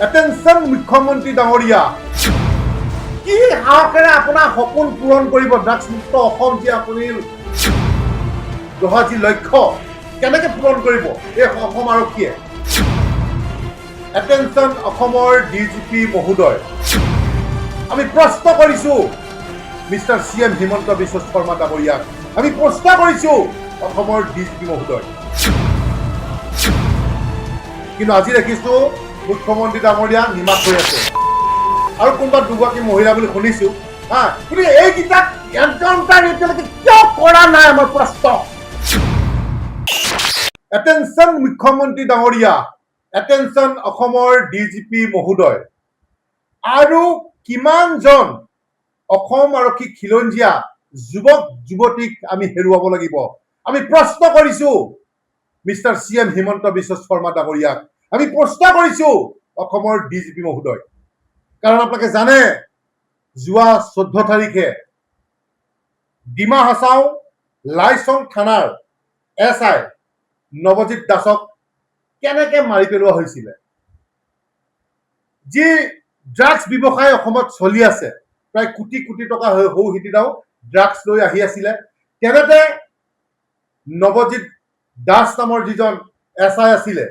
Attention মুখ্যমন্ত্ৰী ডাঙৰীয়া, কি সাহসেৰে আপোনাৰ সপোন পূৰণ কৰিব ড্ৰাগছ মুক্ত অসম যি আপুনি গঢ়া যি লক্ষ্য কেনেকে পূৰণ কৰিব এই অসম আৰক্ষীয়ে? এটেনশ্যন অসমৰ DGP মহোদয়, আমি প্ৰশ্ন কৰিছো মিষ্টাৰ CM হিমন্ত বিশ্ব শৰ্মা ডাঙৰীয়াক, আমি প্ৰশ্ন কৰিছো অসমৰ DGP মহোদয়। কিন্তু আজি দেখিছো মুখ্যমন্ত্ৰী ডাঙৰীয়া নিমাত হৈ আছে আৰু কোনোবা দুগৰাকী মহিলা বুলি শুনিছো। গতিকে এইকেইটাক এনকাউণ্টাৰ এতিয়ালৈকে কিয় কৰা নাই আমাৰ প্ৰশ্ন। এটেনশ্যন মুখ্যমন্ত্ৰী ডাঙৰীয়া, এটেনশ্যন অসমৰ DGP মহোদয়, আৰু কিমানজন অসম আৰক্ষী খিলঞ্জীয়া যুৱক যুৱতীক আমি হেৰুৱাব লাগিব? আমি প্ৰশ্ন কৰিছো মিষ্টাৰ CM হিমন্ত বিশ্ব শৰ্মা ডাঙৰীয়াক, আমি প্ৰশ্ন কৰিছো অসমৰ DGP মহোদয়। কাৰণ আপোনালোকে জানে যোৱা 14 তাৰিখে ডিমা হাছাও লাইচং থানাৰ SI নৱজিৎ দাসক কেনেকে মাৰি পেলোৱা হৈছিলে। যি ড্ৰাগছ ব্যৱসায় অসমত চলি আছে, প্ৰায় কোটি কোটি টকা সৌ সিদিনাও ড্ৰাগছ লৈ আহি আছিলে। তেনেতে নৱজিৎ দাস নামৰ যিজন SI আছিলে,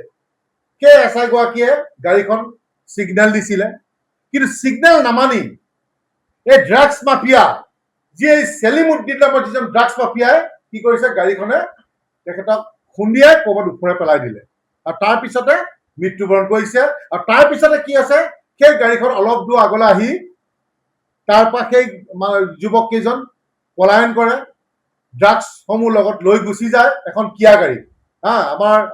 সেই SI গৰাকীয়ে গাড়ীখন সিগনেল দিছিলে, কিন্তু সিগনেল নামানি এই ড্ৰাগছ মাফিয়া যি সেলিমুদ্দিন নামৰ যিজন ড্ৰাগছ মাফিয়াই কি কৰিছে, গাড়ীখনে তেখেতক খুন্দিয়াই ক'ৰবাত ওপৰে পেলাই দিলে আৰু তাৰ পিছতে মৃত্যুবৰণ কৰিছে। আৰু তাৰ পিছতে কি আছে, সেই গাড়ীখন অলপ দূৰ আগলৈ আহি তাৰ পৰা সেই যুৱক কেইজন পলায়ন কৰে, ড্ৰাগছসমূহ লগত লৈ গুচি যায় এখন কিয়া গাড়ী।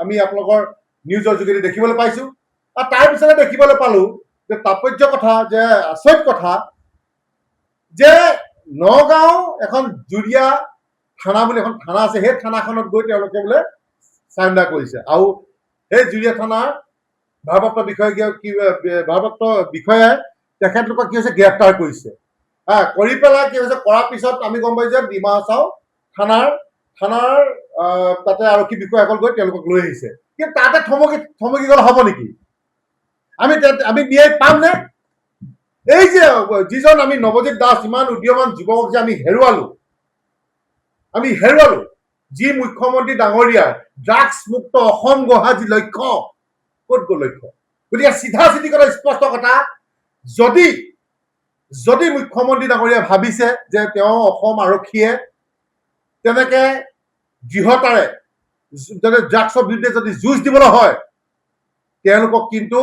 আমি আপোনালোকৰ নিউজৰ যোগেদি দেখিবলৈ পাইছো। আৰু তাৰ পিছতে দেখিবলৈ পালো যে তাৎপৰ্য কথা, যে আচৰিত কথা, যে নগাঁও এখন জুৰিয়া থানা বুলি এখন থানা আছে, সেই থানাখনত গৈ তেওঁলোকে বোলে চাৰেণ্ডাৰ কৰিছে। আৰু সেই জুৰিয়া থানাৰ ভাৰপ্ৰাপ্ত বিষয়াই তেখেতলোকক কি হৈছে, গ্ৰেপ্তাৰ কৰিছে। কৰি পেলাই কি হৈছে, কৰাৰ পিছত আমি গম পাইছো যে ডিমা হাছাও থানাৰ তাতে আৰক্ষী বিষয়াসকল গৈ তেওঁলোকক লৈ আহিছে। কিন্তু তাতে থমকি গ'লে হ'ব নেকি? আমি ন্যায় পাম নে? এই যে যিজন আমি নৱজিৎ দাস, ইমান উদীয়মান যুৱকক যে আমি হেৰুৱালো, যি মুখ্যমন্ত্ৰী ডাঙৰীয়াৰ ড্ৰাগছ মুক্ত অসম গঢ়া যি লক্ষ্য, ক'ত গ'ল লক্ষ্য? গতিকে চিধা চিধি কথা, স্পষ্ট কথা, যদি মুখ্যমন্ত্ৰী ডাঙৰীয়াই ভাবিছে যে তেওঁ অসম আৰক্ষীয়ে তেনেকে দৃঢ়তাৰে যদি ড্ৰাগছৰ বিৰুদ্ধে যদি যুঁজ দিবলৈ হয়, তেওঁলোকক কিন্তু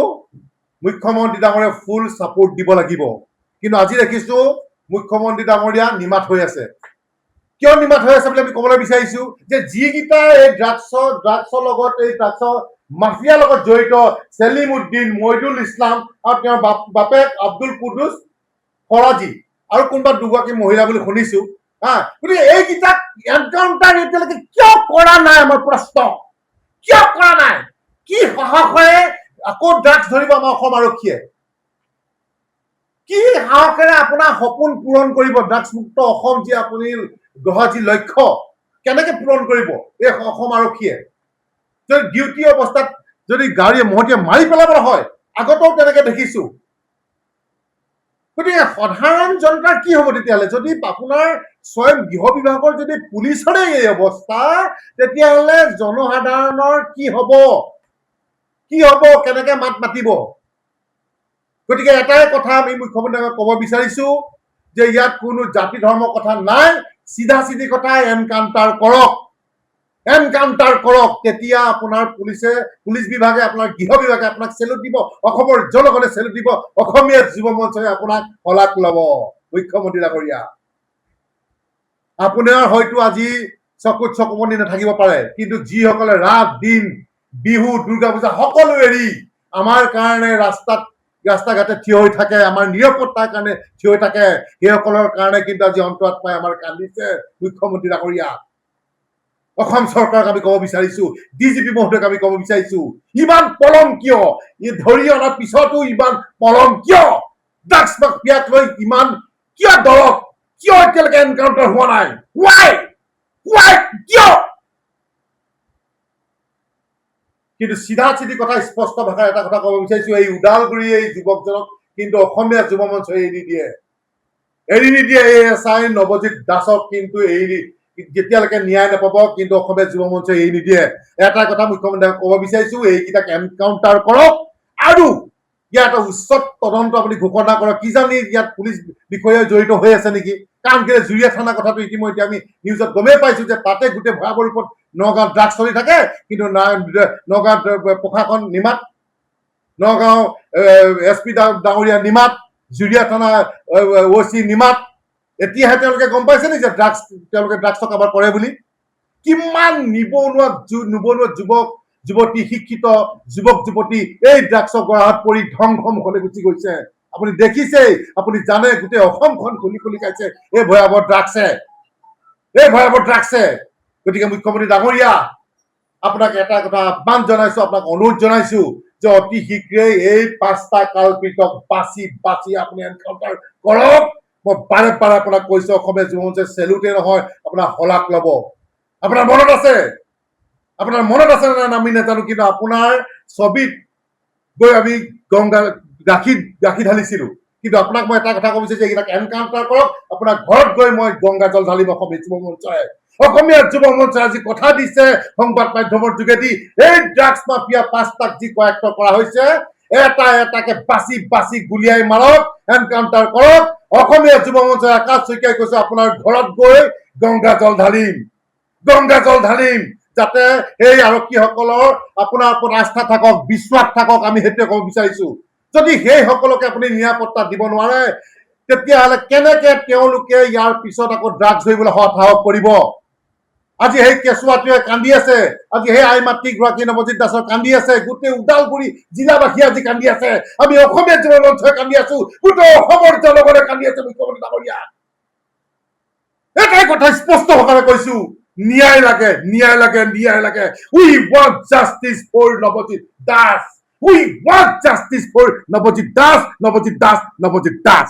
মুখ্যমন্ত্ৰী ডাঙৰীয়াই ফুল ছাপোৰ্ট দিব লাগিব। কিন্তু আজি দেখিছো মুখ্যমন্ত্ৰী ডাঙৰীয়া নিমাত হৈ আছে। কিয় নিমাত হৈ আছে বুলি আমি ক'বলৈ বিচাৰিছো যে যিকেইটা এই ড্ৰাগছৰ লগত, এই ড্ৰাগছৰ মাফিয়াৰ লগত জড়িত, সেলিমুদ্দিন, মইদুল ইছলাম আৰু তেওঁৰ বাপেক আব্দুল কুদ্দুছ ফৰাজী আৰু কোনোবা দুগৰাকী মহিলা বুলি শুনিছো। গতিকে এইকেইটাক এনকাউণ্টাৰ এতিয়ালৈকে কিয় কৰা নাই আমাৰ প্ৰশ্ন। কিয় কৰা নাই? কি সাহসেৰে আকৌ ড্ৰাগছ ধৰিব আমাৰ অসম আৰক্ষীয়ে? কি সাহসেৰে আপোনাৰ সপোন পূৰণ কৰিব ড্ৰাগছ মুক্ত অসম যি আপুনি গঢ়া যি লক্ষ্য কেনেকে পূৰণ কৰিব এই অসম আৰক্ষীয়ে? যদি ডিউটি অৱস্থাত যদি গাড়ীয়ে মহতিয়াই মাৰি পেলাবলৈ হয়, আগতেও তেনেকে দেখিছো। গতিকে সাধাৰণ জনতাৰ কি হ'ব তেতিয়াহ'লে? যদি আপোনাৰ স্বয়ং গৃহ বিভাগৰ যদি পুলিচৰে এই অৱস্থা, তেতিয়াহ'লে জনসাধাৰণৰ কি হ'ব? কেনেকে মাত মাতিব? গতিকে এটাই কথা আমি মুখ্যমন্ত্ৰীক ক'ব বিচাৰিছো যে ইয়াত কোনো জাতি ধৰ্মৰ কথা নাই, চিধা চিধি কথা, এনকাউণ্টাৰ কৰক। তেতিয়া আপোনাৰ পুলিচ বিভাগে, আপোনাৰ গৃহ বিভাগে আপোনাক চেলুট দিব, অসমৰ জনগণে চেলুট দিব, অসমীয়া যুৱ মঞ্চই আপোনাক শলাগ ল'ব। মুখ্যমন্ত্ৰী ডাঙৰীয়া, আপোনাৰ হয়তো আজি চকুত চকুমনি নাথাকিব পাৰে, কিন্তু যিসকলে ৰাত দিন বিহু, দুৰ্গা পূজা সকলো এৰি আমাৰ কাৰণে ৰাস্তা ঘাটে থিয় হৈ থাকে, আমাৰ নিৰাপত্তাৰ কাৰণে থিয় হৈ থাকে, সেইসকলৰ কাৰণে কিন্তু আজি অন্তৰাত্মাই আমাৰ কান্দিছে। মুখ্যমন্ত্ৰী ডাঙৰীয়া, অসম চৰকাৰক আমি ক'ব বিচাৰিছো, DGP মহোদয়ক আমি ক'ব বিচাৰিছো, ইমান পলম কিয়? ধৰি অনাৰ পিছতো ইমান পলম কিয়? ড্ৰাগছ মাফিয়াক লৈ ইমান কিয় দৰৱ? কিয় এতিয়ালৈকে এনকাউণ্টাৰ হোৱা নাই? কিয়? কিন্তু চিধা চিধি কথা স্পষ্ট ভাষাৰ এটা কথা ক'ব বিচাৰিছো, এই ওদালগুৰি এই যুৱকজনক কিন্তু অসমীয়া যুৱ মঞ্চই এৰি নিদিয়ে। এই এছাই নৱজিৎ দাসক কিন্তু যেতিয়ালৈকে ন্যায় নাপাব কিন্তু অসমীয়া যুৱ মঞ্চই এৰি নিদিয়ে। এটা কথা মুখ্যমন্ত্ৰীয়ে ক'ব বিচাৰিছো, এইকেইটাক এনকাউণ্টাৰ কৰক আৰু ইয়াত উচ্চত তদন্ত আপুনি ঘোষণা কৰক। কিজানি ইয়াত পুলিচ বিষয়া জড়িত হৈ আছে নেকি? কাৰণ কেলে জুৰিয়া থানা কথাটো ইতিমধ্যে আমি নিউজত গমেই পাইছো যে তাতে গোটেই ভয়াৱহ ৰূপত নগাঁৱত ড্ৰাগছ চলি থাকে, কিন্তু নগাঁৱত প্ৰশাসন নিমাত, নগাঁও SP ডাঙৰীয়া নিমাত, জুৰিয়া থানা OC নিমাত। এতিয়াহে তেওঁলোকে গম পাইছে নেকি যে তেওঁলোকে ড্ৰাগছৰ কাৰবাৰ কৰে বুলি? কিমান নিবনুৱা যুৱক যুৱতী, শিক্ষিত যুৱক যুৱতী এই ড্ৰাগছৰ গৰাহত পৰি ধ্বংস মুখলৈ গুচি গৈছে। আপুনি দেখিছেই, আপুনি জানে, গোটেই অসমখন খুলি খুলি খাইছে এই ভয়াৱহ ড্ৰাগছে, এই ভয়াৱহ ড্ৰাগছে। গতিকে মুখ্যমন্ত্ৰী ডাঙৰীয়া, আপোনাক এটা কথা আহ্বান জনাইছো, আপোনাক অনুৰোধ জনাইছো যে অতি শীঘ্ৰেই এই 5টা কালপিতক বাছি বাছি আপুনি এনকাউণ্টাৰ কৰক। মই বাৰে বাৰে আপোনাক কৈছো, অসমীয়া যুৱ মঞ্চে চেলুটে নহয়, আপোনাৰ শলাগ ল'ব। আপোনাৰ মনত আছে নে আমি নাজানো, কিন্তু আপোনাৰ ছবিত গৈ আমি গাখীৰ ঢালিছিলো। কিন্তু আপোনাক মই এটা কথা ক'ব বিচাৰিছো, এইকেইটাক এনকাউণ্টাৰ কৰক। আপোনাৰ ঘৰত গৈ মই গংগা জল ঢালিম। অসমীয়া যুৱ মঞ্চই আজি কথা দিছে সংবাদ মাধ্যমৰ যোগেদি, এই ড্ৰাগছ মাফিয়া 5টাক যি কৰায়ত্ব কৰা হৈছে, এটা এটাকে বাছি বাছি গুলিয়াই মাৰক, এনকাউণ্টাৰ কৰক। অসমীয়া যুৱ মঞ্চই আকাশ শইকীয়াই কৈছে, আপোনাৰ ঘৰত গৈ গংগা জল ঢালিম, যাতে এই আৰক্ষীসকলৰ আপোনাৰ ওপৰত আস্থা থাকক, বিশ্বাস থাকক। আমি সেইটোৱে ক'ব বিচাৰিছো। যদি সেই সকলকে আপুনি নিৰাপত্তা দিব নোৱাৰে, তেতিয়াহ'লে কেনেকে তেওঁলোকে ইয়াৰ পিছত আকৌ ড্ৰাগছ ধৰিবলৈ সাহস কৰিব? আজি সেই কেঁচুৱাটোৱে কান্দি আছে, আজি সেই আই মাতৃগৰাকী নৱজিৎ দাসৰ কান্দি আছে, গোটেই ওদালগুৰি জিলাবাসী আজি কান্দি আছে, আমি অসমীয়া যুৱ মঞ্চই কান্দি আছো, গোটেই অসমৰ জনগণে কান্দি আছে। মুখ্যমন্ত্ৰী ডাঙৰীয়া, এটাই কথা স্পষ্ট ভাষাৰে কৈছো, ন্যায় লাগে। We want justice for Nabajit Das. We want justice for Nabajit Das.